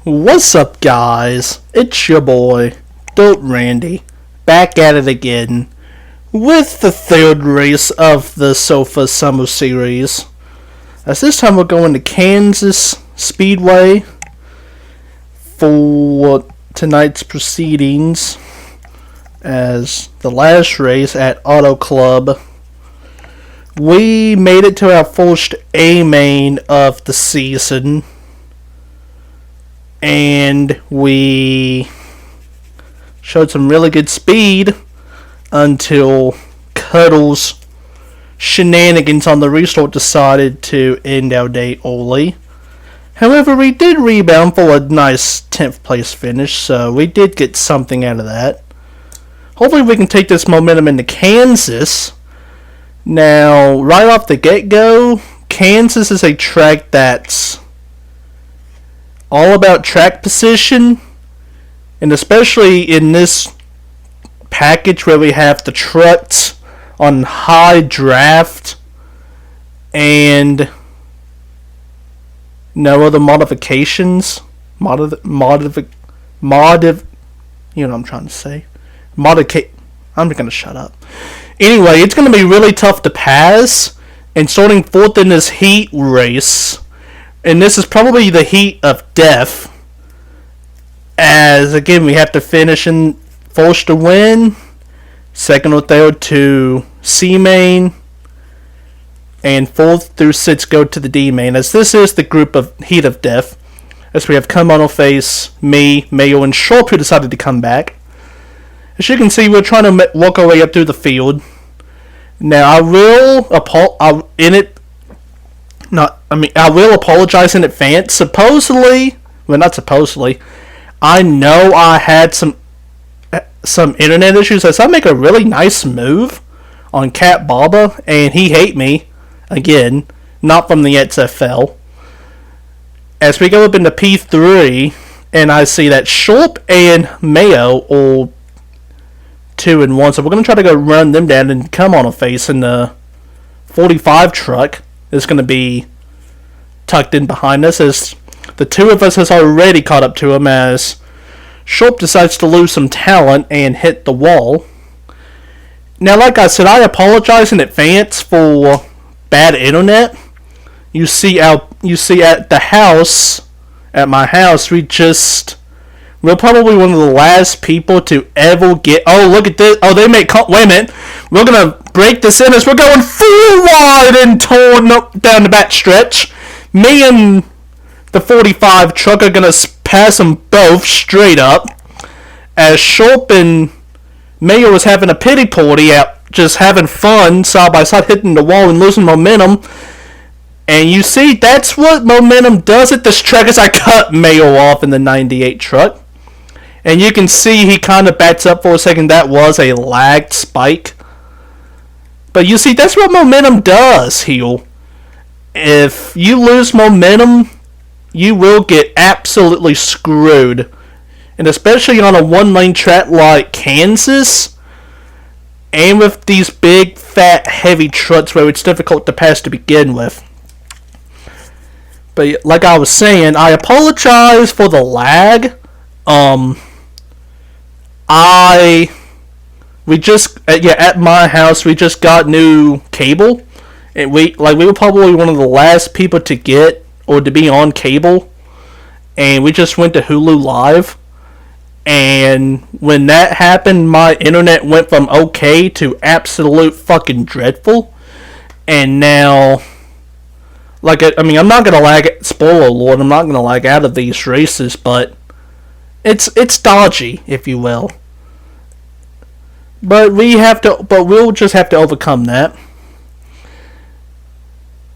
What's up, guys? It's your boy, Dirt Randy, back at it again with the third race of the SOFA Summer Series. As this time we're going to Kansas Speedway for tonight's proceedings as the last race at Auto Club. We made it to our first A main of the season, and we showed some really good speed until Cuddles' shenanigans on the restart decided to end our day early. However, we did rebound for a nice 10th place finish, so we did get something out of that. Hopefully we can take this momentum into Kansas. Now, right off the get-go, Kansas is a track that's all about track position, and especially in this package where we have the trucks on high draft and no other modifications. You know what I'm trying to say. I'm gonna shut up. Anyway, it's gonna be really tough to pass, and starting fourth in this heat race. And this is probably the heat of death, as again we have to finish in first to win, second or third to C main, and fourth through six go to the D main, as this is the group of heat of death, as we have Come-On-Face, me, Mayo, and Sharp, who decided to come back. As you can see, we're trying to work our way up through the field. Now I will apologize in advance. I know I had some internet issues, as I make a really nice move on Cat Baba, and he hate me again, not from the XFL. As we go up into P3, and I see that Sharp and Mayo are 2 and 1, so we're gonna try to go run them down, and Come-On-Face in the 45 truck is going to be tucked in behind us, as the two of us has already caught up to him, as Sharp decides to lose some talent and hit the wall. Now, like I said, I apologize in advance for bad internet. You see at the house, at my house, we're probably one of the last people to ever get. Oh, look at this! Oh, wait a minute. We're gonna break this in as we're going full wide and torn up down the back stretch. Me and the 45 truck are gonna pass them both straight up, as Sharp and Mayo was having a pity party out, just having fun side by side, hitting the wall and losing momentum. And you see, that's what momentum does at this track, as I cut Mayo off in the 98 truck. And you can see he kind of backs up for a second. That was a lagged spike. But you see, that's what momentum does, heel. If you lose momentum, you will get absolutely screwed. And especially on a one-lane track like Kansas, and with these big, fat, heavy trucks where it's difficult to pass to begin with. But like I was saying, I apologize for the lag. At my house, we just got new cable, and we were probably one of the last people to get or to be on cable, and we just went to Hulu Live, and when that happened, my internet went from okay to absolute fucking dreadful, and now, I'm not gonna lag. Spoiler alert! I'm not gonna lag out of these races, but it's dodgy, if you will. But we'll just have to overcome that.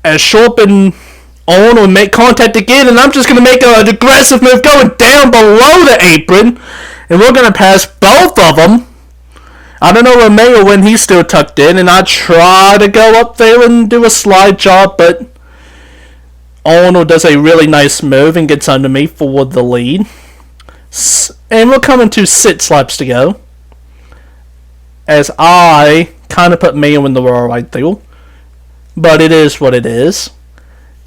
As Sharp and Owen will make contact again, and I'm just going to make an aggressive move going down below the apron, and we're going to pass both of them. I don't know where Mayo when he's still tucked in, and I try to go up there and do a slide job, but Owen does a really nice move and gets under me for the lead. And we're coming to 6 laps to go, as I kind of put Mayo in the wall right there. But it is what it is.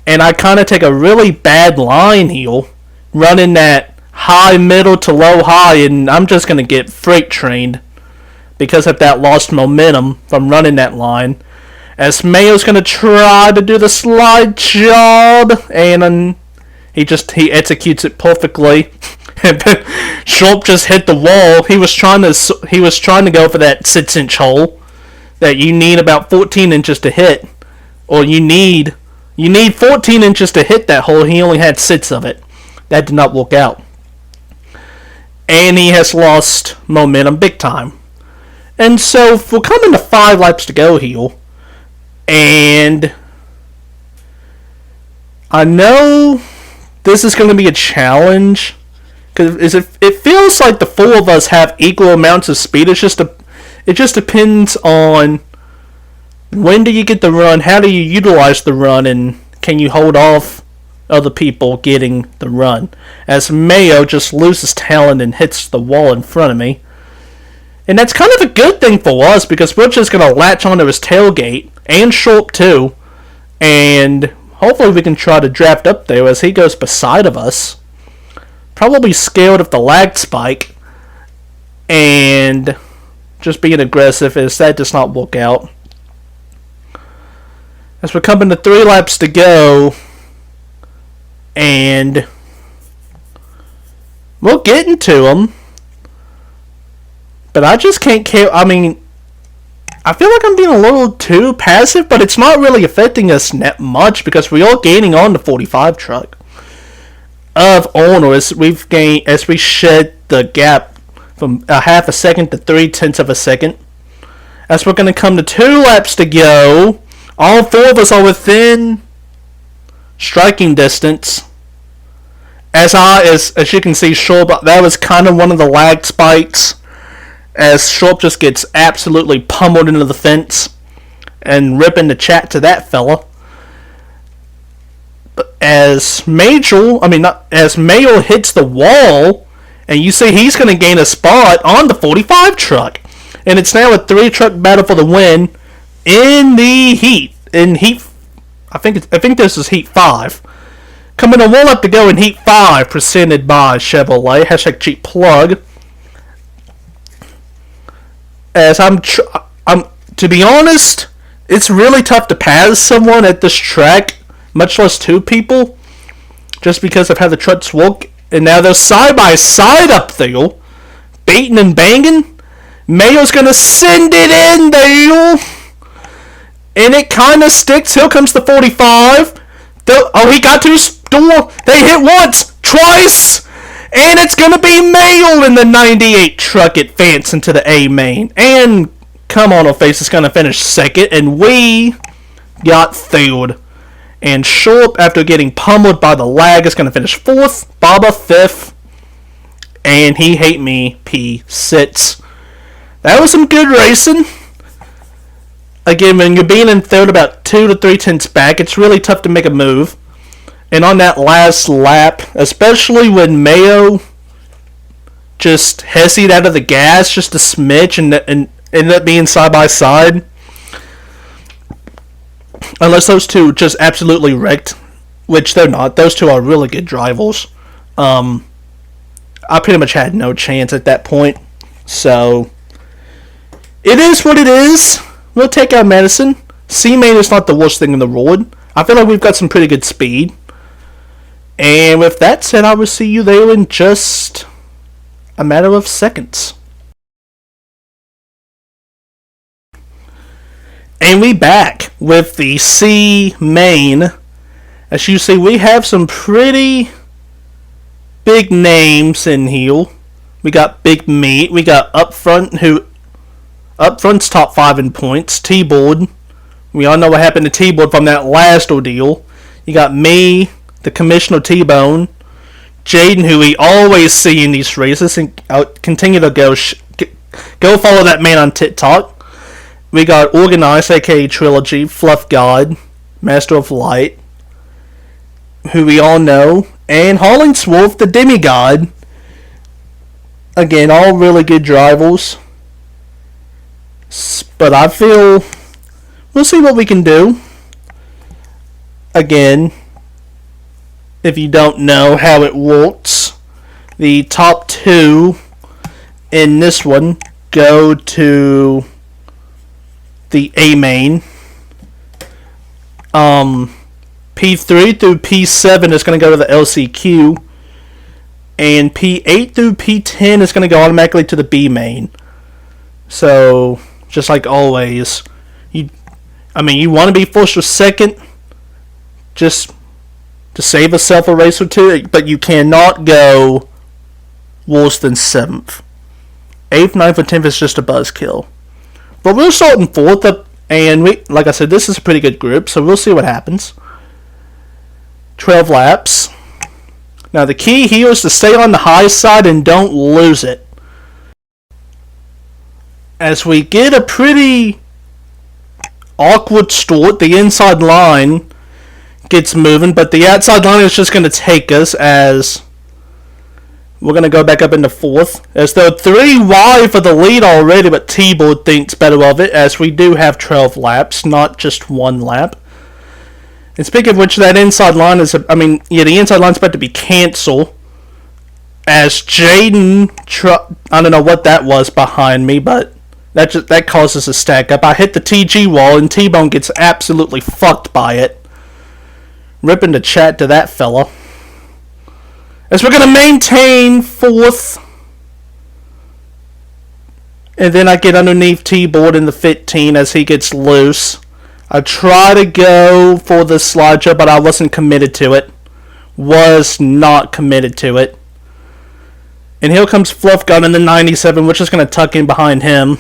And I kind of take a really bad line heel, running that high, middle to low, high, and I'm just going to get freight trained because of that lost momentum from running that line. As Mayo's going to try to do the slide job, and he executes it perfectly. Schulp just hit the wall. He was trying to go for that 6-inch hole that you need about 14 inches to hit, or you need 14 inches to hit that hole. He only had 6 of it. That did not work out, and he has lost momentum big time. And so we're coming to 5 laps to go here, and I know this is going to be a challenge because it feels like the 4 of us have equal amounts of speed. It just depends on when do you get the run, how do you utilize the run, and can you hold off other people getting the run. As Mayo just loses talent and hits the wall in front of me. And that's kind of a good thing for us because we're just going to latch onto his tailgate and Schulp too. And hopefully we can try to draft up there as he goes beside of us. Probably scared of the lag spike. And just being aggressive as that does not work out. As we're coming to 3 laps to go. And we're getting to him. But I just can't care. I mean, I feel like I'm being a little too passive, but it's not really affecting us that much because we are gaining on the 45 truck of owner as we shed the gap from a half a second to 0.3 of a second. As we're going to come to 2 laps to go, all 4 of us are within striking distance. As you can see, Schulp, that was kind of one of the lag spikes. As Schulp just gets absolutely pummeled into the fence and ripping the chat to that fella. But as Mayo hits the wall, and you see he's going to gain a spot on the 45 truck. And it's now a 3-truck battle for the win in the heat. I think this is heat 5. Coming to 1 lap to go in heat 5, presented by Chevrolet. # cheap plug. As to be honest, it's really tough to pass someone at this track, much less 2 people, just because of how the trucks work. And now they're side by side up there, baiting and banging. Mayo's gonna send it in there, and it kind of sticks. Here comes the 45. He got to his door. They hit once, twice. And it's going to be Mayo in the 98 truck advance into the A main. And come on, face is going to finish 2nd. And we got 3rd. And Schulp, after getting pummeled by the lag, is going to finish 4th. Baba 5th. And he hate me P6. That was some good racing. Again, when you're being in 3rd about 2 to 3 tenths back, it's really tough to make a move. And on that last lap, especially when Mayo just hessied out of the gas just a smidge and ended up being side by side, unless those 2 just absolutely wrecked, which they're not. Those 2 are really good drivers. I pretty much had no chance at that point. So, it is what it is. We'll take our medicine. C-Main is not the worst thing in the world. I feel like we've got some pretty good speed. And with that said, I will see you there in just a matter of seconds. And we back with the C main. As you see, we have some pretty big names in here. We got Big Meat. We got Upfront's top 5 in points. T-Board. We all know what happened to T-Board from that last ordeal. You got me, the Commissioner T-Bone, Jaden, who we always see in these races, and I'll continue to go follow that man on TikTok. We got Organized, aka Trilogy, Fluff God, Master of Light, who we all know, and Hollingsworth, the Demigod. Again, all really good drivers. But I feel we'll see what we can do. Again, if you don't know how it works, the top 2 in this one go to the A main. P3 through P7 is going to go to the LCQ, and P8 through P10 is going to go automatically to the B main. So, just like always, you want to be first or second, just to save yourself a race or two, but you cannot go worse than 7th. 8th, 9th, or 10th is just a buzzkill. But we're starting 4th, and like I said, this is a pretty good group, so we'll see what happens. 12 laps. Now the key here is to stay on the high side and don't lose it. As we get a pretty awkward start, the inside line gets moving, but the outside line is just going to take us as we're going to go back up into 4th. As though 3 wide for the lead already, but T-Board thinks better of it, as we do have 12 laps, not just 1 lap. And speaking of which, that inside line is, the inside line's about to be cancelled. As Jaden, I don't know what that was behind me, but that causes a stack up. I hit the TG wall, and T-Bone gets absolutely fucked by it. Ripping the chat to that fella. As we're going to maintain 4th. And then I get underneath T-Board in the 15 as he gets loose. I try to go for the slide but I wasn't committed to it. Was not committed to it. And here comes Fluff Gun in the 97, which is going to tuck in behind him.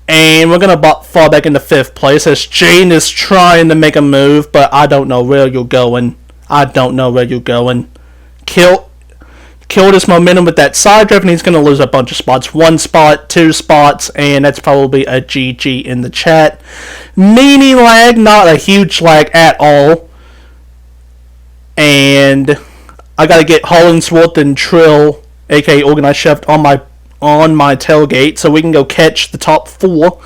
And we're going to fall back into 5th place as Jane is trying to make a move, but I don't know where you're going. Killed his momentum with that side drift, and he's going to lose a bunch of spots. 1 spot, 2 spots, and that's probably a GG in the chat. Mini lag, not a huge lag at all. And I got to get Hollingsworth and Trill, aka Organized Chef, on my tailgate so we can go catch the top 4.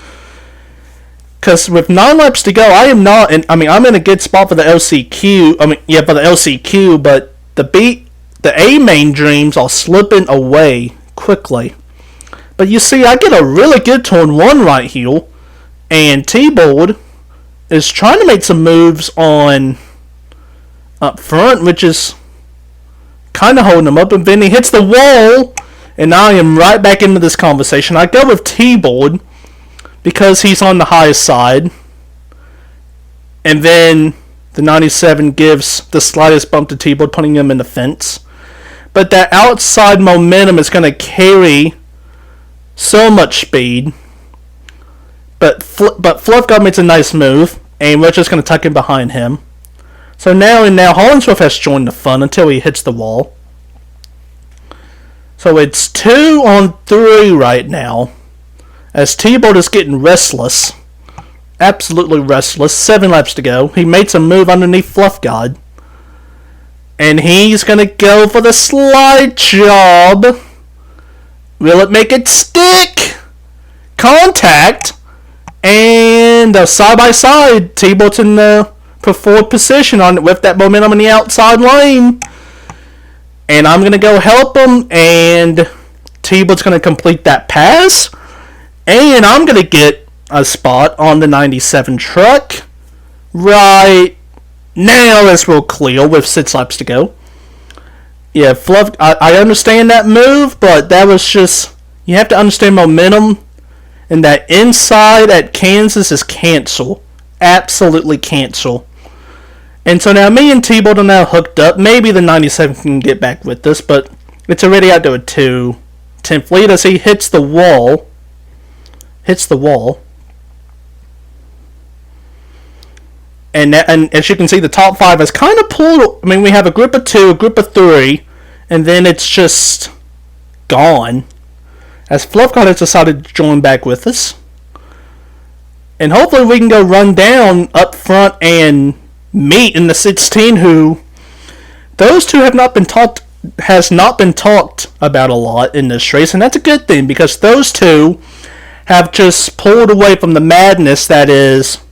Because with 9 laps to go, I'm in a good spot for the LCQ. For the LCQ, but the A main dreams are slipping away quickly. But you see, I get a really good turn 1 right here, and T-Board is trying to make some moves on up front, which is kind of holding him up, and then he hits the wall, and I am right back into this conversation. I go with T-Board because he's on the highest side, and then the 97 gives the slightest bump to T-Board, putting him in the fence. But that outside momentum is going to carry so much speed. But Fluff God makes a nice move, and we're just going to tuck in behind him. So now Hollingsworth has joined the fun until he hits the wall. So it's 2 on 3 right now, as T-Board is getting restless. Absolutely restless. 7 laps to go. He made some move underneath Fluff God. And he's going to go for the slide job. Will it make it stick? Contact. And side by side, T-Board's in the preferred position with that momentum in the outside lane. And I'm going to go help him. And T-Board's going to complete that pass. And I'm going to get a spot on the 97 truck right now, as we're clear with 6 laps to go. Yeah, Fluff, I understand that move, but that was just, you have to understand momentum, and that inside at Kansas is cancel. Absolutely cancel. And so now me and T-Board are now hooked up. Maybe the 97 can get back with us, but it's already out to a 2-10th lead as he hits the wall. And as you can see, the top 5 is kind of pulled. We have a group of 2, a group of 3, and then it's just gone. As Fluffcon has decided to join back with us. And hopefully we can go run down up front and meet in the 16, who those 2 has not been talked about a lot in this race, and that's a good thing, because those 2 have just pulled away from the madness that is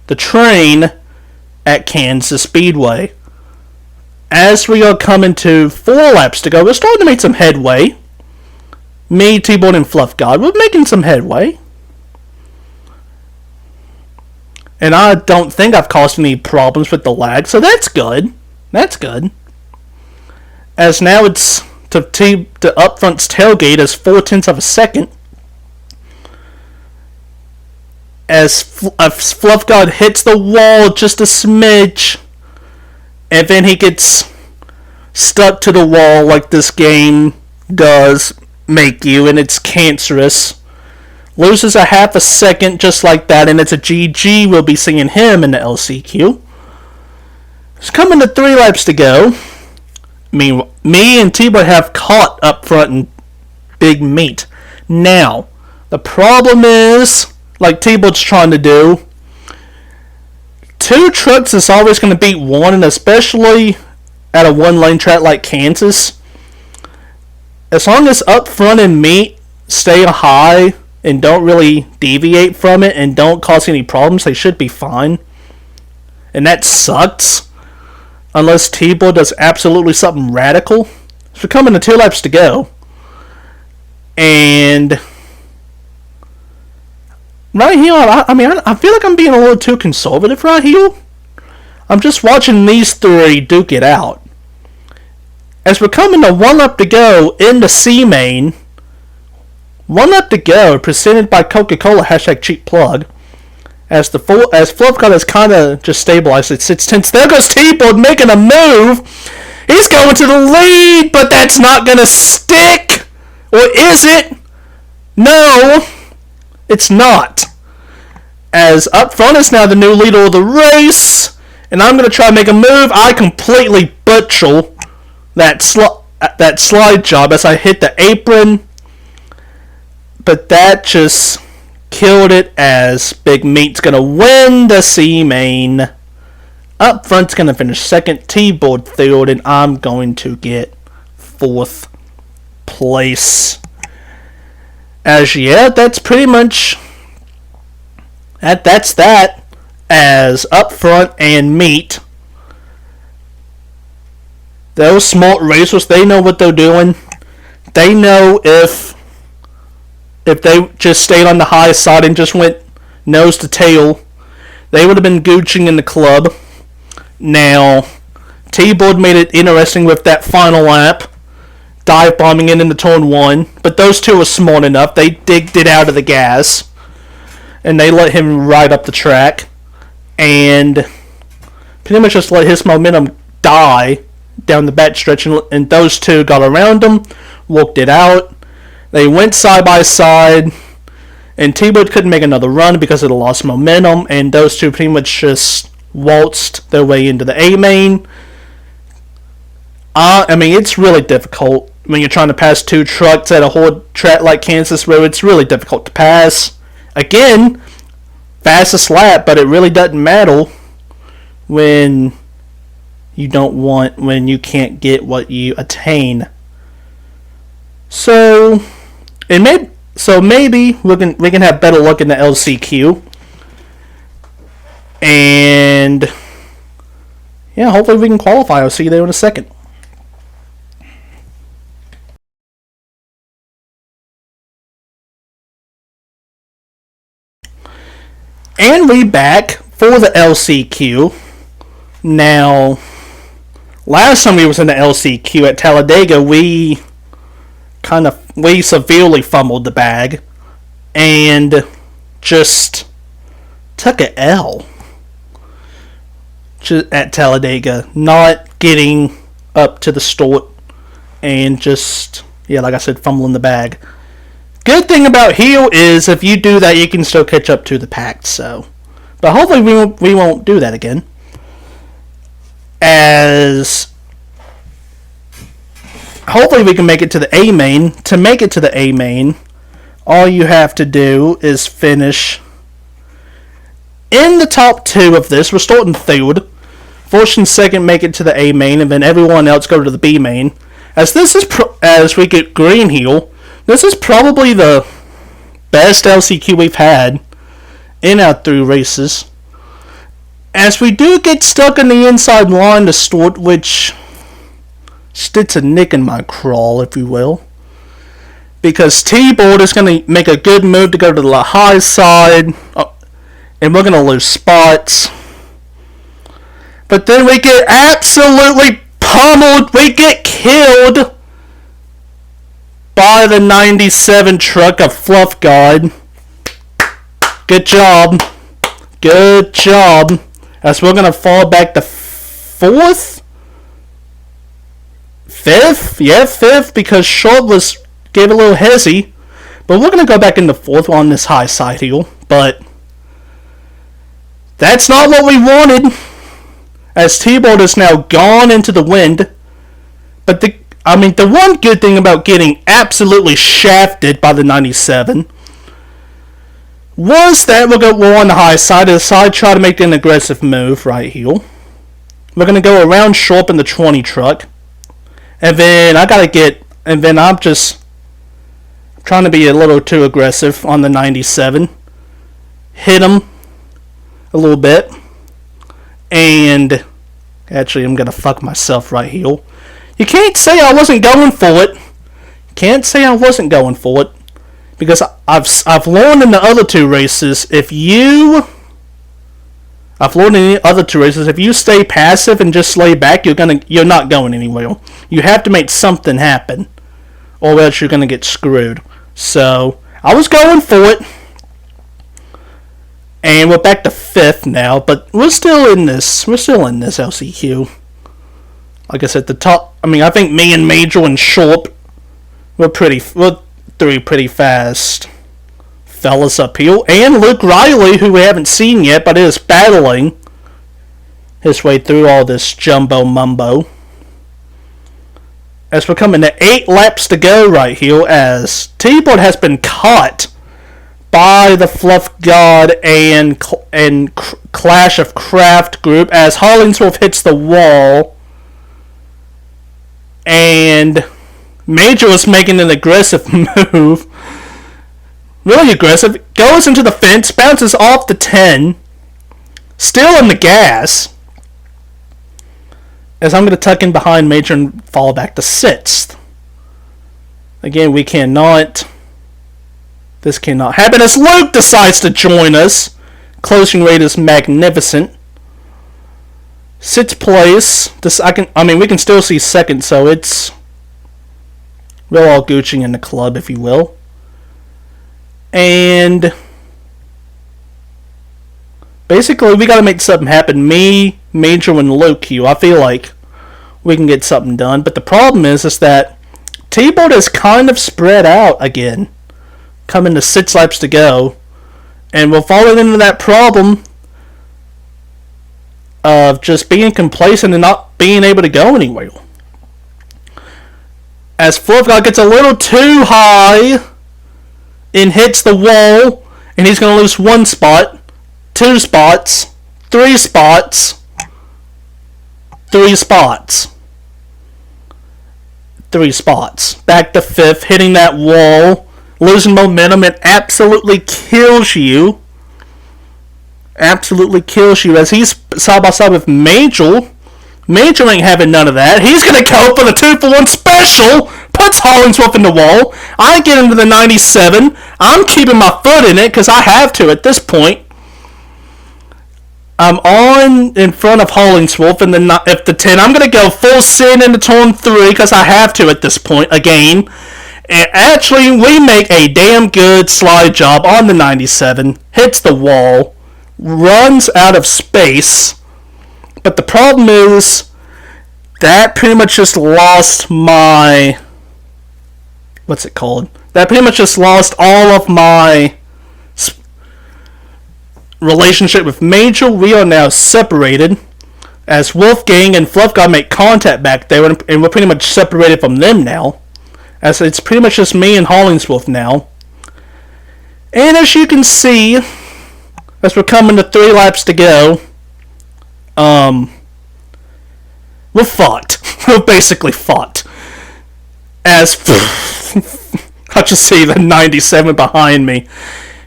the train at Kansas Speedway. as we are coming to 4 laps to go, we're starting to make some headway. Me, T-Bone, and Fluff God, we're making some headway. And I don't think I've caused any problems with the lag, so that's good. That's good. As now it's to Upfront's tailgate as 0.4 of a second. As Fluff God hits the wall just a smidge. And then he gets stuck to the wall like this game does make you, and it's cancerous. Loses a half a second just like that, and it's a GG. We'll be seeing him in the LCQ. It's coming to 3 laps to go. Me and T-Boy have caught up front in Big Meat. Now, the problem is, like T-Boy's trying to do, 2 trucks is always going to beat 1, and especially at a 1-lane track like Kansas. As long as up front and Meat stay high and don't really deviate from it and don't cause any problems, they should be fine. And that sucks. Unless T-Boy does absolutely something radical. So we're coming to 2 laps to go. And right here, I feel like I'm being a little too conservative right here. I'm just watching these 3 duke it out. As we're coming to 1 lap to go in the C main. 1 lap to go, presented by Coca-Cola, #cheap As Fluff God has kind of just stabilized it. Since there goes T-Boy making a move. He's going to the lead, but that's not going to stick. Or is it? No, it's not. As up front is now the new leader of the race. And I'm going to try to make a move. I completely butcher that slide job as I hit the apron. But that just killed it, as Big Meat's going to win the C main. Up front's going to finish second, T-Boy third, and I'm going to get 4th place. As yeah, that's pretty much that's that. As Up Front and Meat, those smart racers, they know what they're doing. They know if they just stayed on the high side and just went nose to tail, they would have been gooching in the club. Now, T-Boy made it interesting with that final lap, dive bombing into turn 1, but those 2 were smart enough. They digged it out of the gas, and they let him ride up the track, and pretty much just let his momentum die down the back stretch, and those 2 got around him, worked it out. They went side by side, and T-Boy couldn't make another run because of the lost momentum, and those 2 pretty much just waltzed their way into the A main. It's really difficult when you're trying to pass 2 trucks at a whole track like Kansas where it's really difficult to pass. Again, fastest lap, but it really doesn't matter when you can't get what you attain. So maybe we can have better luck in the LCQ. And yeah, hopefully we can qualify. I'll see you there in a second. And we back for the LCQ. Now, last time we was in the LCQ at Talladega, we severely fumbled the bag and just took an L at Talladega, not getting up to the start and just, like I said, fumbling the bag. Good thing about here is if you do that, you can still catch up to the pack. So, but hopefully we won't do that again. As hopefully we can make it to the A main. To make it to the A main, all you have to do is finish in the top 2 of this. We're starting 3rd. 1st and 2nd make it to the A main, and then everyone else go to the B main. As we get green here, this is probably the best LCQ we've had in our 3 races. As we do get stuck in the inside line to start, which Stits a nick in my crawl, if you will. Because T-Board is going to make a good move to go to the high side. And we're going to lose spots. But then we get absolutely pummeled. We get killed by the 97 truck of Fluff God. Good job. Good job. As we're going to fall back to 4th? 5th? Yeah, 5th, because Short gave a little hezzy. But we're going to go back into 4th on this high side heel. But that's not what we wanted. As T-Board is now gone into the wind. But the one good thing about getting absolutely shafted by the 97 was that we're on the high side of the side, try to make an aggressive move right heel. We're going to go around Sharp in the 20 truck. And then I'm just trying to be a little too aggressive on the 97. Hit him a little bit. And actually, I'm going to fuck myself right heel. You can't say I wasn't going for it. Can't say I wasn't going for it. Because I've learned in the other two races, if you stay passive and just lay back, you're not going anywhere. You have to make something happen, or else you're gonna get screwed. So I was going for it, and we're back to 5th now, but we're still in this LCQ. Like I said, the top. I think me and Major and Sharp, we're three pretty fast fellas up here, and Luke Riley, who we haven't seen yet, but is battling his way through all this jumbo mumbo. As we're coming to 8 laps to go right here, as T-Board has been caught by the Fluff God and Clash of Craft group, as Hollingsworth hits the wall, and Major was making an aggressive move. Really aggressive. Goes into the fence, bounces off the 10. Still in the gas. As I'm going to tuck in behind Major and fall back to 6th. Again, we cannot. This cannot happen as Luke decides to join us. Closing rate is magnificent. 6th place. We can still see 2nd, so it's. We're all Gucci in the club, if you will. And basically, we got to make something happen. Me, Major, and Luke here. I feel like we can get something done. But the problem is that T-Board is kind of spread out again. Coming to 6 laps to go. And we're falling into that problem of just being complacent and not being able to go anywhere. As Fluff God gets a little too high and hits the wall, and he's going to lose 1 spot, 2 spots, 3 spots, 3 spots, 3 spots. Back to 5th, hitting that wall, losing momentum, and absolutely kills you. Absolutely kills you as he's side by side with Major. Major ain't having none of that. He's going to go for the 2-for-1 special. Puts Hollingsworth in the wall. I get into the 97. I'm keeping my foot in it because I have to at this point. I'm on in front of Hollingsworth and if the 10. I'm going to go full sin into turn 3 because I have to at this point again. And actually, we make a damn good slide job on the 97. Hits the wall. Runs out of space. But the problem is that pretty much just lost my. What's it called? That pretty much just lost all of my relationship with Major. We are now separated. As Wolfgang and Fluff God make contact back there, and we're pretty much separated from them now. As it's pretty much just me and Hollingsworth now. And as you can see, as we're coming to 3 laps to go, we're fucked. We're basically fucked. As I just see the 97 behind me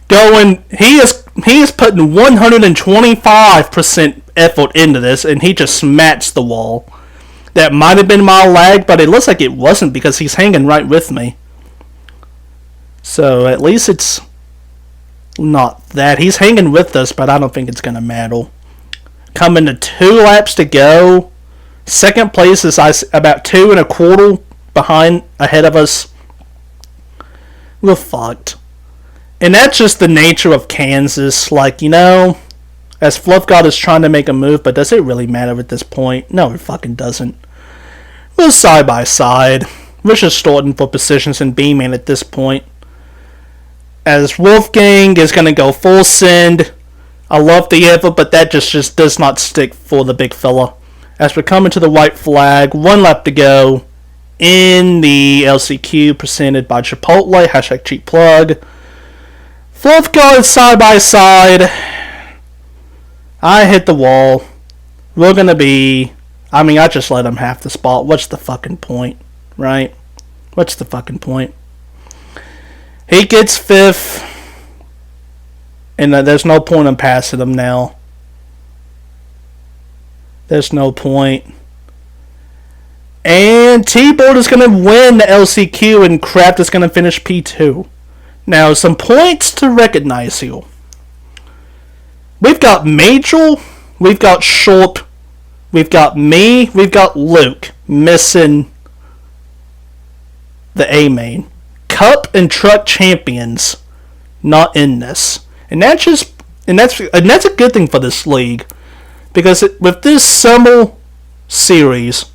going. He is putting 125% effort into this, and he just smacks the wall. That might have been my lag, but it looks like it wasn't because he's hanging right with me. So at least it's not that. He's hanging with us, but I don't think it's going to matter. Coming to 2 laps to go. Second place is about 2 1/4 ahead of us. We're fucked. And that's just the nature of Kansas. Like, as Fluff God is trying to make a move, but does it really matter at this point? No, it fucking doesn't. We're side by side. We're just starting for positions in B-main at this point. As Wolfgang is going to go full send. I love the effort, but that just does not stick for the big fella. As we're coming to the white flag, 1 lap to go in the LCQ presented by Chipotle, hashtag cheap plug. Fluff God side by side. I hit the wall. We're going to be... I just let him have the spot. What's the fucking point, right? What's the fucking point? He gets 5th. And there's no point in passing him now. There's no point. And T-Board is going to win the LCQ and Kraft is going to finish P2. Now, some points to recognize here. We've got Major, we've got Short, we've got me, we've got Luke missing the A-main. Cup and Truck champions not in this. And that's a good thing for this league, because with this summer series,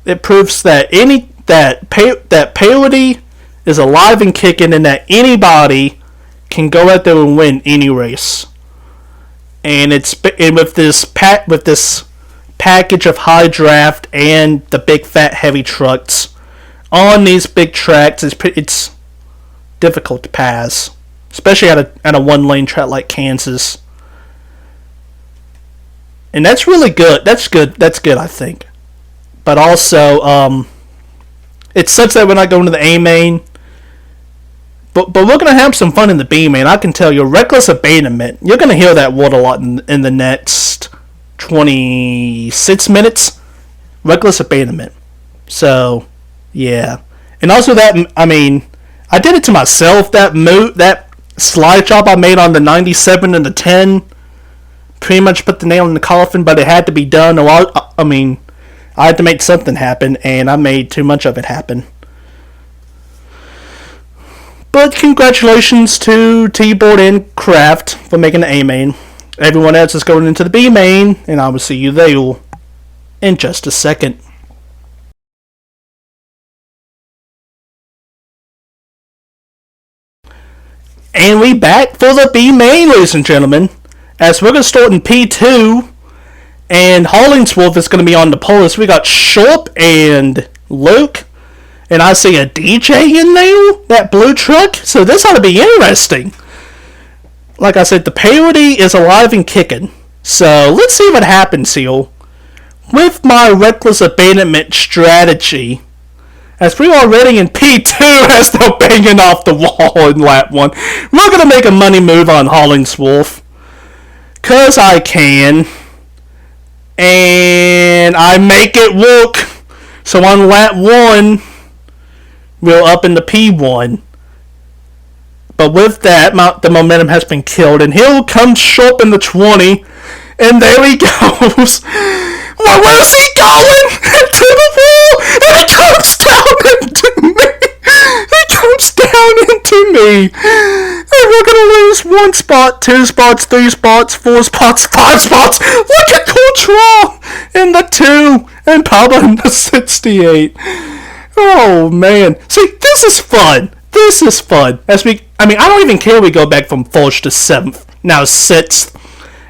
it proves that that parity is alive and kicking, and that anybody can go out there and win any race. And with this package of high draft and the big fat heavy trucks on these big tracks, it's difficult to pass. Especially at a 1-lane track like Kansas. And that's really good. That's good, I think. But also, it sucks that we're not going to the A-main. But we're going to have some fun in the B-main. I can tell you, Reckless Abandonment, you're going to hear that word a lot in the next 26 minutes. Reckless Abandonment. So, yeah. And also I did it to myself, that slide job I made on the 97 and the 10 pretty much put the nail in the coffin, but it had to be done. I had to make something happen, and I made too much of it happen. But congratulations to T-Board and Kraft for making the A-main. Everyone else is going into the B-main, and I will see you there in just a second. And we back for the B-main, ladies and gentlemen. As we're going to start in P2. And Hollingsworth is going to be on the pole. So we got Sharp and Luke. And I see a DJ in there. That blue truck. So this ought to be interesting. Like I said, the parity is alive and kicking. So let's see what happens here. With my Reckless Abandonment strategy, as we're already in P2 as they're banging off the wall in lap 1. We're going to make a money move on Hollingsworth. Because I can. And I make it work. So on lap 1, we're up in the P1. But with that, the momentum has been killed. And here comes Sharp in the 20. And there he goes. Well, where's he going? To the wall! And he comes down into me! He comes down into me! And we're gonna lose 1 spot, 2 spots, 3 spots, 4 spots, 5 spots! Look at Courtois in the 2! And Pablo in the 68. Oh, man. See, this is fun. This is fun. I don't even care we go back from 1st to 7th. Now 6th.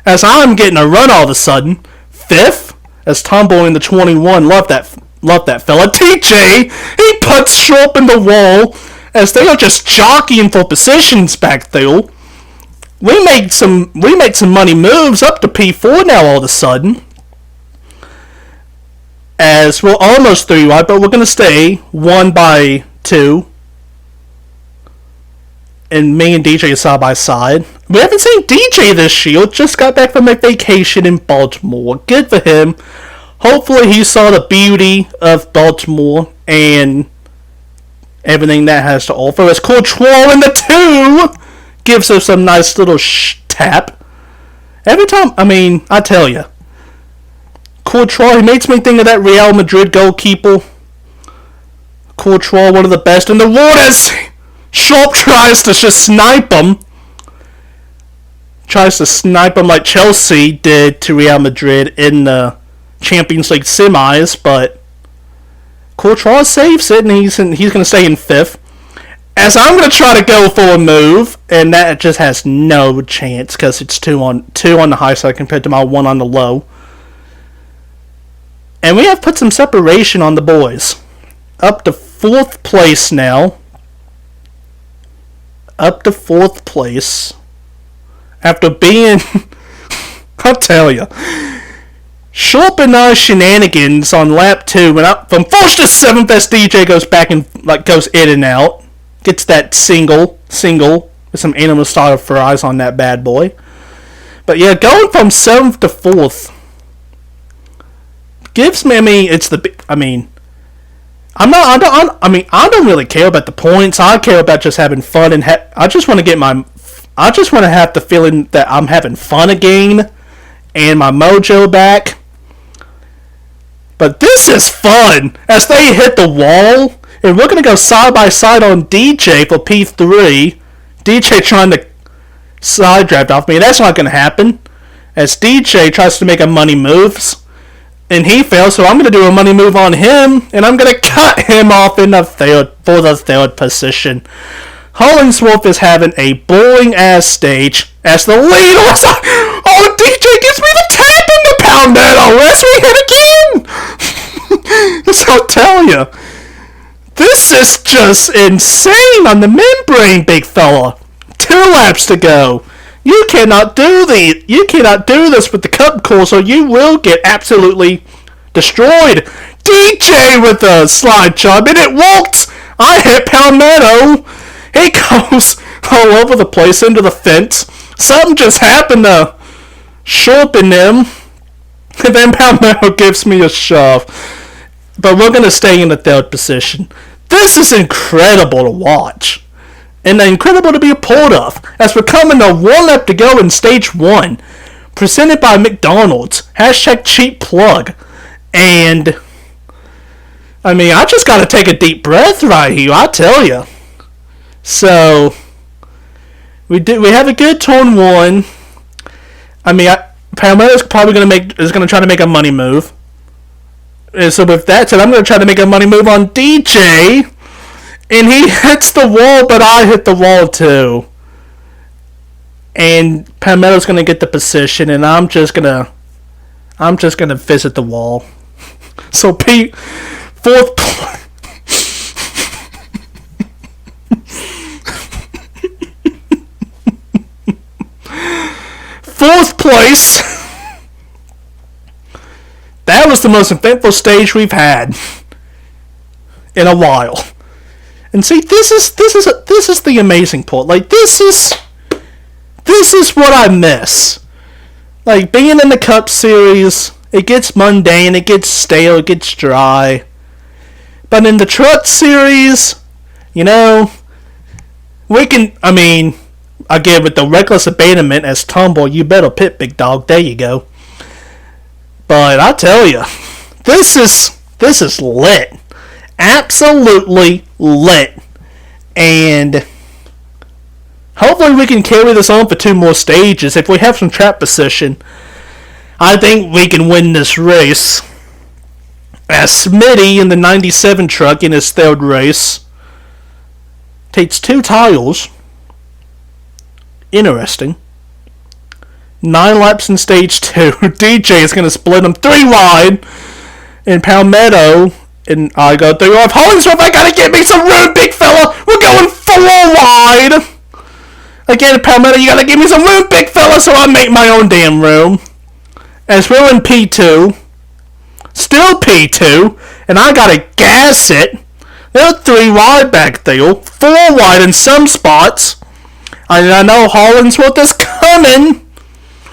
As I'm getting a run all of a sudden. 5th. As Tomboy in the 21, love that fella. TJ, he puts Sharp in the wall as they are just jockeying for positions back there. We make some money moves up to P4 now all of a sudden. As we're almost 3 wide, but we're gonna stay 1 by 2. And me and DJ side by side. We haven't seen DJ this year. Just got back from a vacation in Baltimore. Good for him. Hopefully he saw the beauty of Baltimore and everything that has to offer. As Courtois in the 2 gives us some nice little tap. Every time, I tell you, Courtois, he makes me think of that Real Madrid goalkeeper. Courtois, one of the best in the world, as Sharp tries to just snipe him. Tries to snipe him like Chelsea did to Real Madrid in the Champions League semis, but Courtois saves it, and he's going to stay in 5th. As I'm going to try to go for a move, and that just has no chance because it's 2 on the high side compared to my 1 on the low. And we have put some separation on the boys. Up to 4th place now. Up to 4th place. After being... I'll tell you. Sharp and I shenanigans on lap 2. From 1st to 7th, as DJ goes back and goes in and out. Gets that single with some animal style fries on that bad boy. But yeah, going from 7th to 4th gives me. I don't really care about the points. I care about just having fun and I just want to have the feeling that I'm having fun again and my mojo back. But this is fun as they hit the wall, and we're going to go side by side on DJ for P3. DJ trying to side draft off me. That's not going to happen, as DJ tries to make a money moves, and he fails. So I'm going to do a money move on him, and I'm going to cut him off in the third position. Hollingsworth is having a boring ass stage as the lead. Oh, DJ gives me the tap in the Palmetto as we hit again. So I'll tell you, this is just insane on the membrane, big fella. 2 laps to go. You cannot do this with the cup course, or you will get absolutely destroyed. DJ with a slide job, and it worked. I hit Palmetto. He goes all over the place into the fence. Something just happened to sharpen him. And then Palmetto gives me a shove. But we're going to stay in the 3rd position. This is incredible to watch. And incredible to be a part of. As we're coming to 1 lap to go in stage 1. Presented by McDonald's. # cheap plug. And I just got to take a deep breath right here, I tell you. So we have a good turn 1. Palmetto's probably going to try to make a money move. And so with that said, I'm going to try to make a money move on DJ, and he hits the wall, but I hit the wall too. And Palmetto's going to get the position, and I'm just going to visit the wall. So Pete, 4th place. Fourth place. That was the most eventful stage we've had in a while. And see, this is the amazing part. This is what I miss. Being in the Cup Series, it gets mundane, it gets stale, it gets dry. But in the Truck Series, we can. Again, with the reckless abandonment as Tumble, you better pit, big dog. There you go. But I tell you, this is lit, absolutely lit, and hopefully we can carry this on for 2 more stages. If we have some trap position, I think we can win this race. As Smitty in the 97 truck in his 3rd race takes 2 tires. Interesting. 9 laps in stage 2. DJ is going to split them 3 wide. And Palmetto, and I go 3 wide. Hollingsworth, I got to get me some room, big fella. We're going 4 wide. Again, Palmetto, you got to give me some room, big fella, so I make my own damn room. As we're in P2. Still P2. And I got to gas it. They're 3 wide back there. 4 wide in some spots. I know Hollingsworth is coming,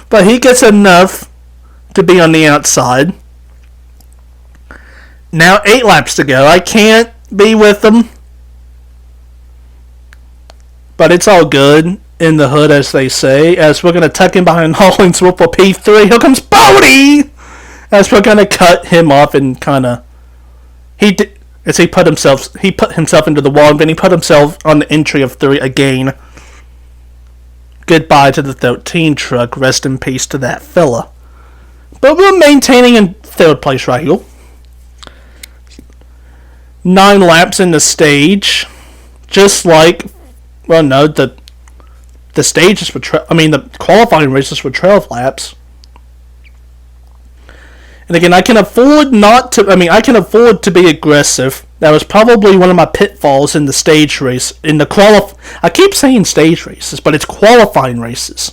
but he gets enough to be on the outside. Now 8 laps to go. I can't be with them. But it's all good in the hood, as they say. As we're going to tuck in behind Hollingsworth for P3. Here comes Bodie! As we're going to cut him off and kind of... He put himself into the wall, and then he put himself on the entry of 3 again. Goodbye to the 13 truck. Rest in peace to that fella. But we're maintaining in 3rd place right here. 9 laps in the stage. Just like... Well, no, the stages were... the qualifying races were 12 laps. And again, I can afford to be aggressive. That was probably one of my pitfalls in the stage race. I keep saying stage races, but it's qualifying races.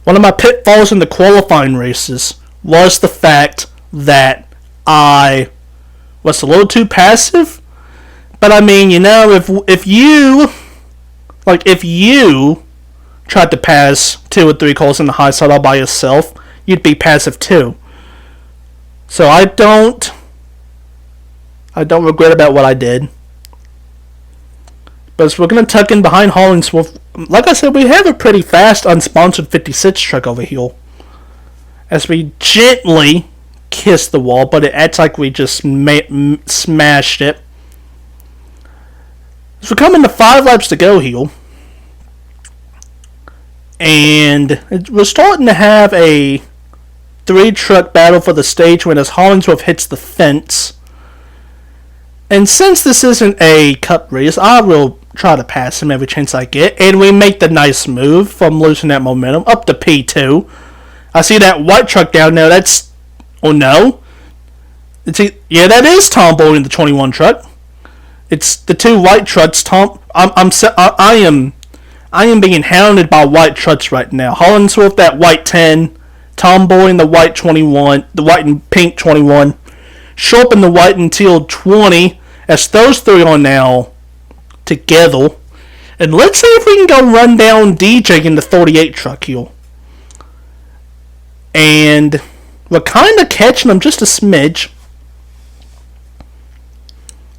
One of my pitfalls in the qualifying races was the fact that I was a little too passive. But if you tried to pass 2 or 3 cars in the high side all by yourself, you'd be passive too. So I don't regret about what I did. But as we're going to tuck in behind Hollingsworth, like I said, we have a pretty fast unsponsored 56 truck over here. As we gently kiss the wall, but it acts like we just smashed it. So we're coming to 5 laps to go here. And we're starting to have a 3-truck battle for the stage win as Hollingsworth hits the fence. And since this isn't a cup race, I will try to pass him every chance I get. And we make the nice move from losing that momentum up to P2. I see that white truck down there. That's... Oh no. Yeah, that is Tom Boyd in the 21 truck. It's the 2 white trucks. I am being hounded by white trucks right now. Hollingsworth, that white 10. Tom Boyd in the white 21. The white and pink 21. Sharp in the white and teal 20. As those 3 are now together. And let's see if we can go run down DJ in the 38 truck here. And we're kind of catching him just a smidge.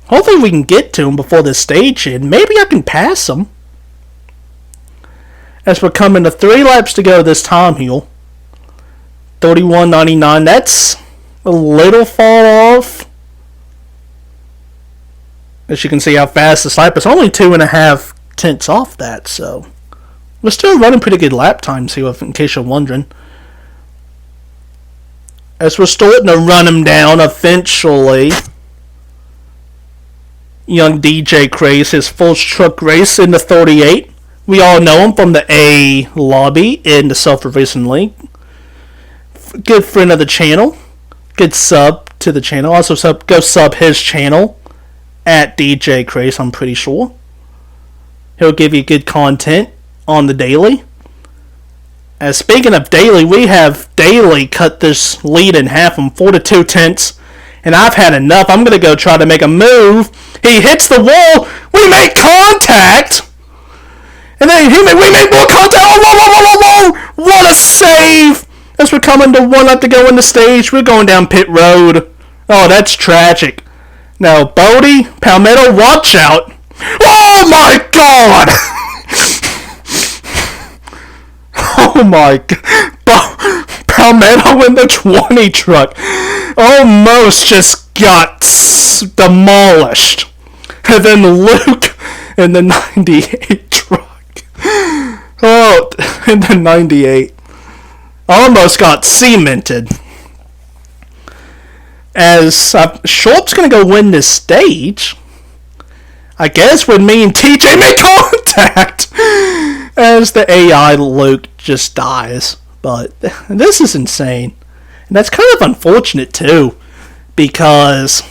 Hopefully we can get to him before this stage ends. Maybe I can pass him. As we're coming to 3 laps to go this time here. 31.99. That's a little far off. As you can see how fast this lap is. Only 2.5 tenths off that, so we're still running pretty good lap times here, in case you're wondering. As we're starting to run him down eventually. Young DJ Craze, his first truck race in the 38. We all know him from the A lobby in the Selfridge Racing League. Good friend of the channel. Good sub to the channel. Also go sub his channel at DJ Craze, I'm pretty sure. He'll give you good content on the daily. As speaking of daily, we have daily cut this lead in half from 4 to 2 tenths. And I've had enough. I'm going to go try to make a move. He hits the wall. We make contact. And then we make more contact. Oh, whoa, whoa, whoa, whoa, whoa. What a save. As we're coming to 1 lap to go in the stage. We're going down pit road. Oh, that's tragic. Now, Bodie, Palmetto, watch out. Oh, my God. Oh, my God. Palmetto in the 20 truck almost just got demolished. And then Luke in the 98 truck. Oh, in the 98. Almost got cemented. As Sharp's going to go win this stage. I guess when me and TJ make contact. As the AI Luke just dies. But this is insane. And that's kind of unfortunate too. Because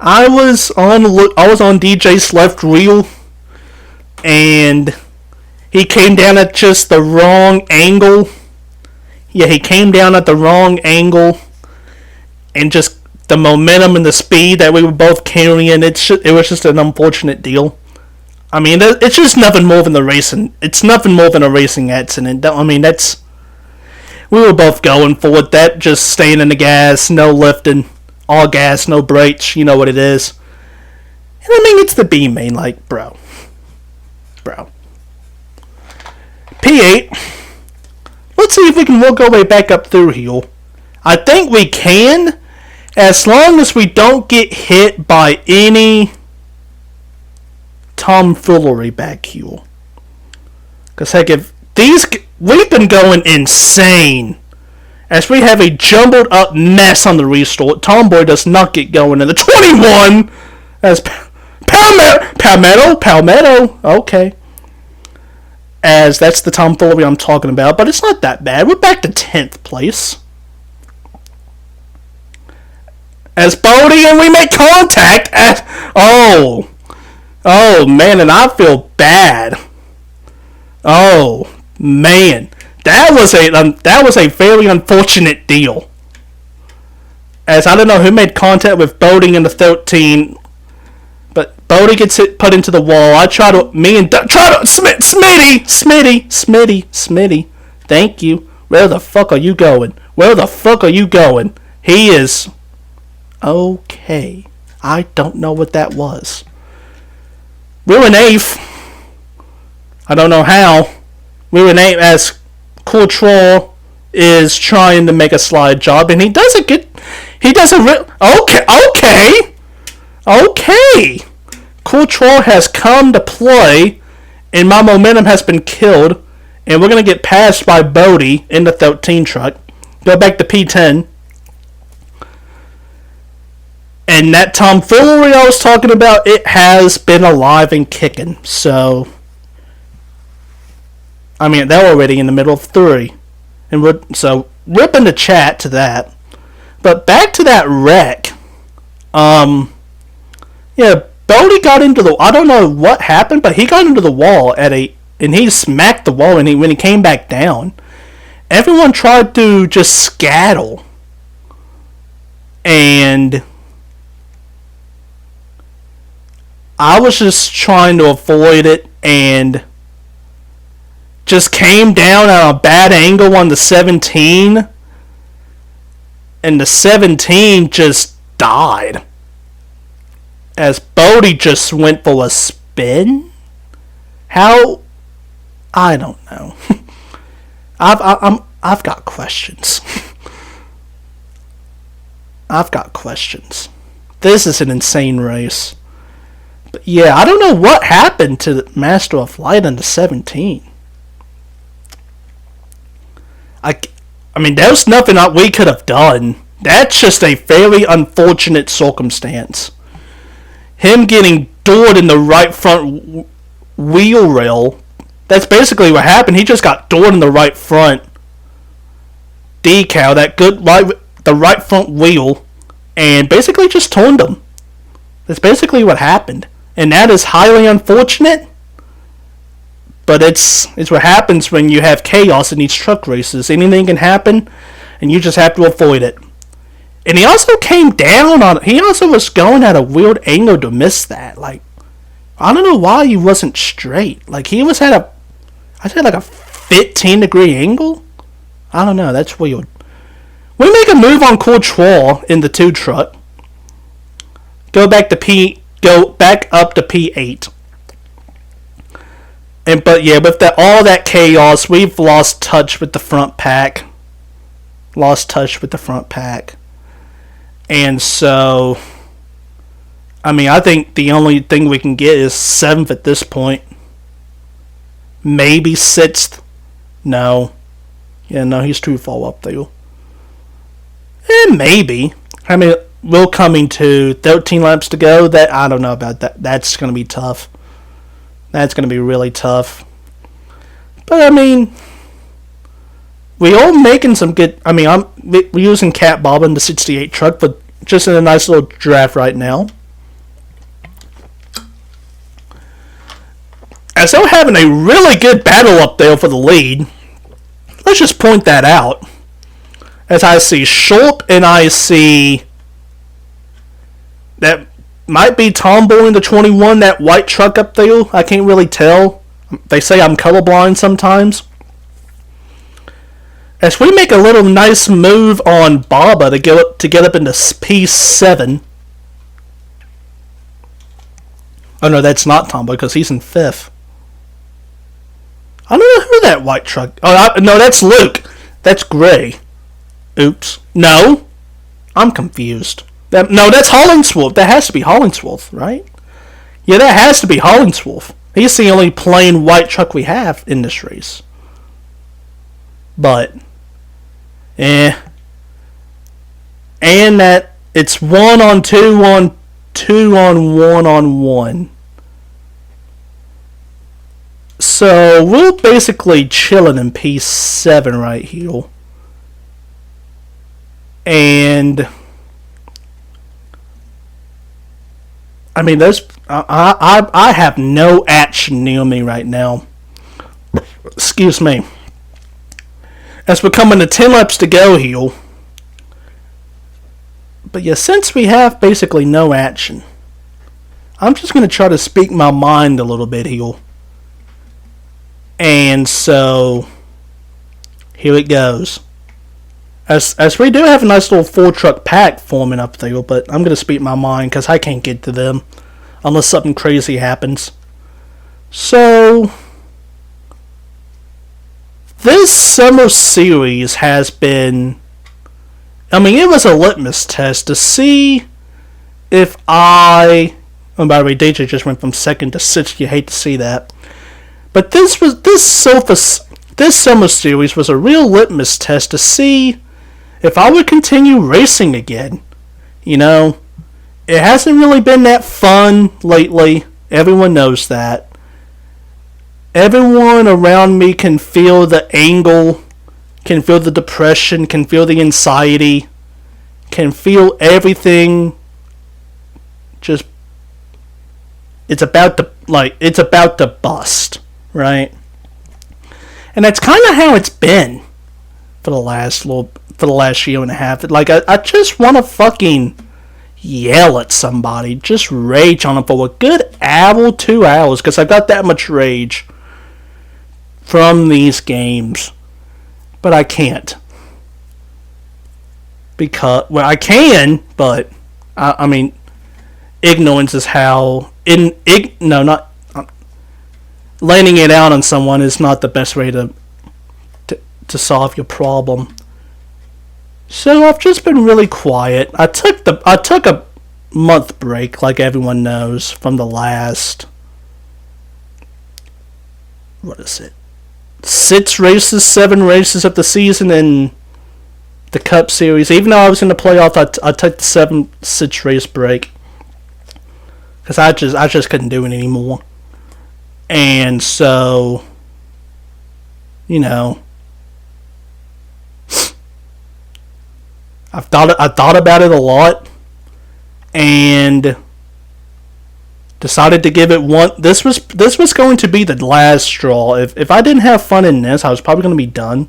I was on DJ's left wheel. And he came down at just the wrong angle. Yeah, he came down at the wrong angle. And just the momentum and the speed that we were both carrying, it was just an unfortunate deal. I mean, it's just nothing more than it's nothing more than a racing accident. I mean, we were both going for it. That just staying in the gas, no lifting. all gas, no brakes, you know what it is. And I mean, it's the B main, like, bro. P8. Let's see if we can work our way back up through here. I think we can, as long as we don't get hit by any tomfoolery back here. Because, heck, if these... We've been going insane. As we have a jumbled up mess on the restart. Tomboy does not get going in the 21! As Palmetto. Okay. As that's the tomfoolery I'm talking about. But it's not that bad. We're back to 10th place. As Bodie and we make contact. Oh, man. And I feel bad. Oh, man. That was a very unfortunate deal. As I don't know who made contact with Bodie in the 13, but Bodie gets it put into the wall. I try to Smitty. Thank you. Where the fuck are you going? He is okay. I don't know what that was. We're in 8th. I don't know how. We're in 8th as Courtois is trying to make a slide job, and he does a good... Okay. Courtois has come to play, and my momentum has been killed, and we're going to get passed by Bodie in the 13 truck. Go back to P10. And that tomfoolery I was talking about, it has been alive and kicking, so... I mean, they're already in the middle of 3. And so, ripping the chat to that. But back to that wreck. Yeah, Bodie got into the... I don't know what happened, but he got into the wall and he smacked the wall when he came back down. Everyone tried to just scattle. And I was just trying to avoid it and... just came down at a bad angle on the 17, and the 17 just died. As Bodie just went for a spin? How? I don't know. I've got questions. This is an insane race. But yeah, I don't know what happened to the Master of Light in the 17. I mean, there's nothing that we could have done. That's just a very unfortunate circumstance. Him getting doored in the right front wheel rail. That's basically what happened. He just got doored in the right front decal, the right front wheel, and basically just turned him. That's basically what happened. And that is highly unfortunate. But it's what happens when you have chaos in these truck races. Anything can happen, and you just have to avoid it. And he also came down on... He also was going at a weird angle to miss that. Like, I don't know why he wasn't straight. Like, he was at like a 15-degree angle? I don't know, that's weird. We make a move on Courtois in the 2 truck. Go back up to P8. But yeah, with all that chaos, we've lost touch with the front pack. And so, I mean, I think the only thing we can get is 7th at this point. Maybe 6th. No. Yeah, no, he's too far up there. Maybe. I mean, we're coming to 13 laps to go. That I don't know about that. That's going to be tough. That's going to be really tough. But, I mean, we are making some good... I mean, we're using Cat Bob in the 68 truck, but just in a nice little draft right now. As they're having a really good battle up there for the lead. Let's just point that out. As I see Schulp and I see... that might be Tomboy in the 21, that white truck up there. I can't really tell. They say I'm colorblind sometimes. As we make a little nice move on Baba to get up into P7. Oh no, that's not Tombo because he's in 5th. I don't know who that white truck... no, that's Luke. That's Gray. Oops. No. I'm confused. No, that's Hollingsworth. That has to be Hollingsworth, right? Yeah, that has to be Hollingsworth. He's the only plain white truck we have in this race. But... And that it's 1 on 2 on 2 on 1 on 1. So we're basically chilling in P7 right here. And I mean, I have no action near me right now. Excuse me. As we're coming to 10 laps to go here. But yeah, since we have basically no action, I'm just going to try to speak my mind a little bit here. And so, here it goes. As we do have a nice little 4-truck pack forming up there, but I'm going to speak my mind because I can't get to them unless something crazy happens. So, this summer series has been... I mean, it was a litmus test to see if I... Oh, by the way, DJ just went from 2nd to 6th. You hate to see that. But this summer series was a real litmus test to see if I would continue racing again. You know, it hasn't really been that fun lately. Everyone knows that. Everyone around me can feel the angle, can feel the depression, can feel the anxiety, can feel everything. Just, it's about to bust. Right, and that's kind of how it's been for the last year and a half. Like I just want to fucking yell at somebody, just rage on them for a good hour, 2 hours, because I got that much rage from these games, but I can't because I can, but I mean, ignorance is how laying it out on someone is not the best way to solve your problem. So I've just been really quiet. I took a month break, like everyone knows, from the last... What is it? 7 races of the season in the Cup Series. Even though I was in the playoff, I took the 6 race break. Because I just couldn't do it anymore. And so, you know, I thought about it a lot, and decided to give it one. This was going to be the last straw. If I didn't have fun in this, I was probably going to be done.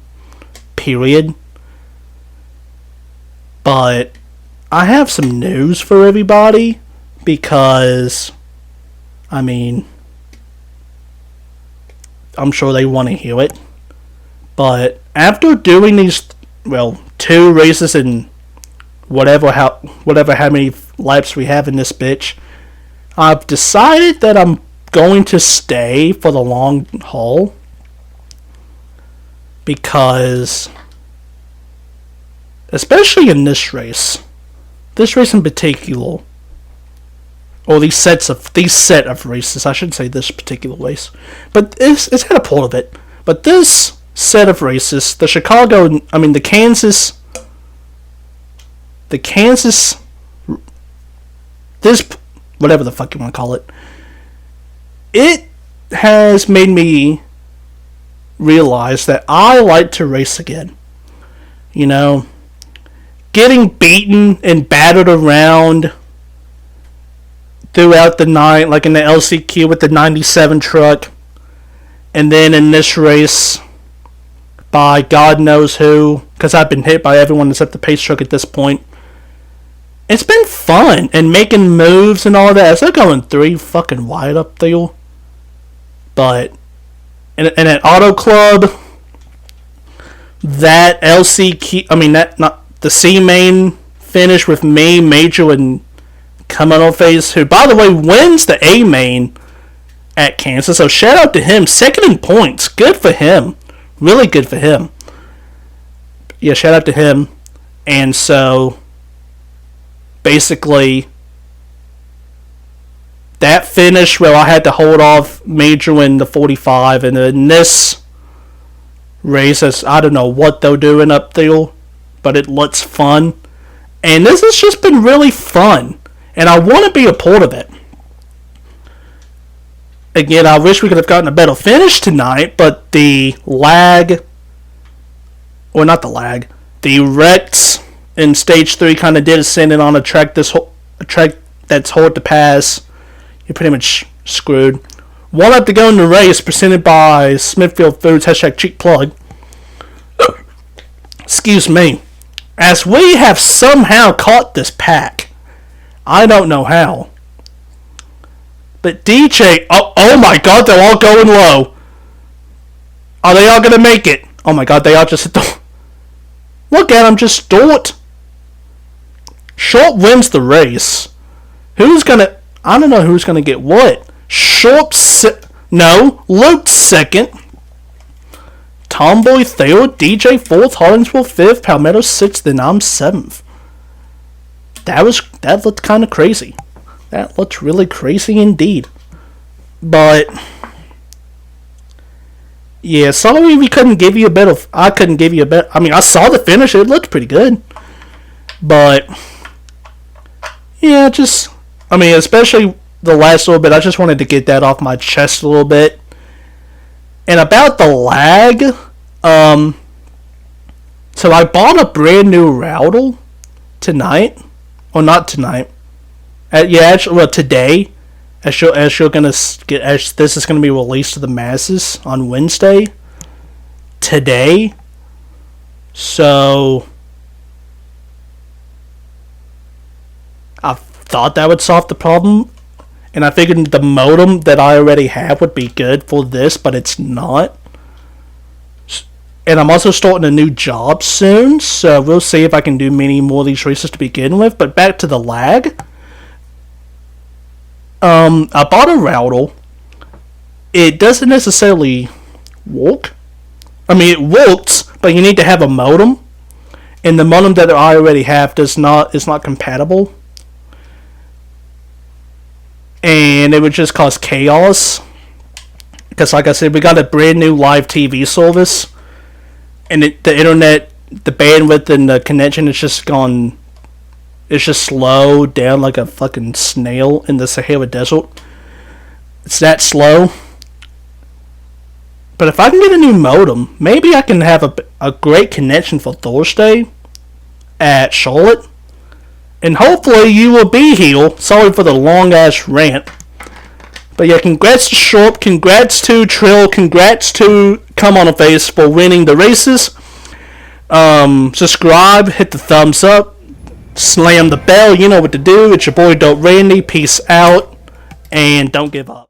Period. But I have some news for everybody because, I mean, I'm sure they want to hear it. But after doing these, 2 races in how many laps we have in this bitch, I've decided that I'm going to stay for the long haul. Because, especially in this race in particular, or these set of races, I shouldn't say this particular race, but it's had a part of it. But this set of races, the Kansas, this, whatever the fuck you want to call it, it has made me realize that I like to race again. You know, getting beaten and battered around throughout the night, like in the LCQ with the 97 truck, and then in this race by God knows who, because I've been hit by everyone except the pace truck at this point. It's been fun, and making moves and all that. So going 3 fucking wide up there. But in an auto club that LC key, I mean that not the C main finish with me, Major, and Kamado Face, who by the way wins the A main at Kansas. So shout out to him, second in points. Good for him, really good for him. Yeah, shout out to him. And so basically that finish where I had to hold off Major in the 45, and then this race, I don't know what they're doing up there, but it looks fun. And this has just been really fun, and I want to be a part of it. Again, I wish we could have gotten a better finish tonight, but the lag, or not the lag, the wrecks in stage 3 kind of did ascend on a track that's hard to pass. You're pretty much screwed. One up to go in the race, presented by Smithfield Foods, # cheap plug. Excuse me. As we have somehow caught this pack. I don't know how. But DJ, oh my god, they're all going low. Are they all going to make it? Oh my god, they all just... Look at them, just start. Short wins the race. Who's going to... I don't know who's going to get what. Luke second. Tomboy third. DJ fourth. Hollingsworth fifth. Palmetto sixth. And I'm seventh. That looked kind of crazy. That looked really crazy indeed. But yeah, sorry we couldn't give you a bit of... I couldn't give you a bit... I mean, I saw the finish. It looked pretty good. But yeah, just... I mean, especially the last little bit, I just wanted to get that off my chest a little bit. And about the lag, so I bought a brand new router tonight. Well, not tonight. Today. As you're gonna get, as this is gonna be released to the masses on Wednesday. Today. So I thought that would solve the problem, and I figured the modem that I already have would be good for this, but it's not. And I'm also starting a new job soon, so we'll see if I can do many more of these races to begin with. But back to the lag. I bought a router. It doesn't necessarily work. I mean, it works, but you need to have a modem, and the modem that I already have is not compatible. And it would just cause chaos. Because like I said, we got a brand new live TV service. And the internet, the bandwidth and the connection is just gone... It's just slowed down like a fucking snail in the Sahara Desert. It's that slow. But if I can get a new modem, maybe I can have a great connection for Thursday at Charlotte. And hopefully you will be here. Sorry for the long-ass rant. But yeah, congrats to Sharp, congrats to Trill, congrats to Kamado Face for winning the races. Subscribe, hit the thumbs up, slam the bell, you know what to do. It's your boy Dope Randy, peace out, and don't give up.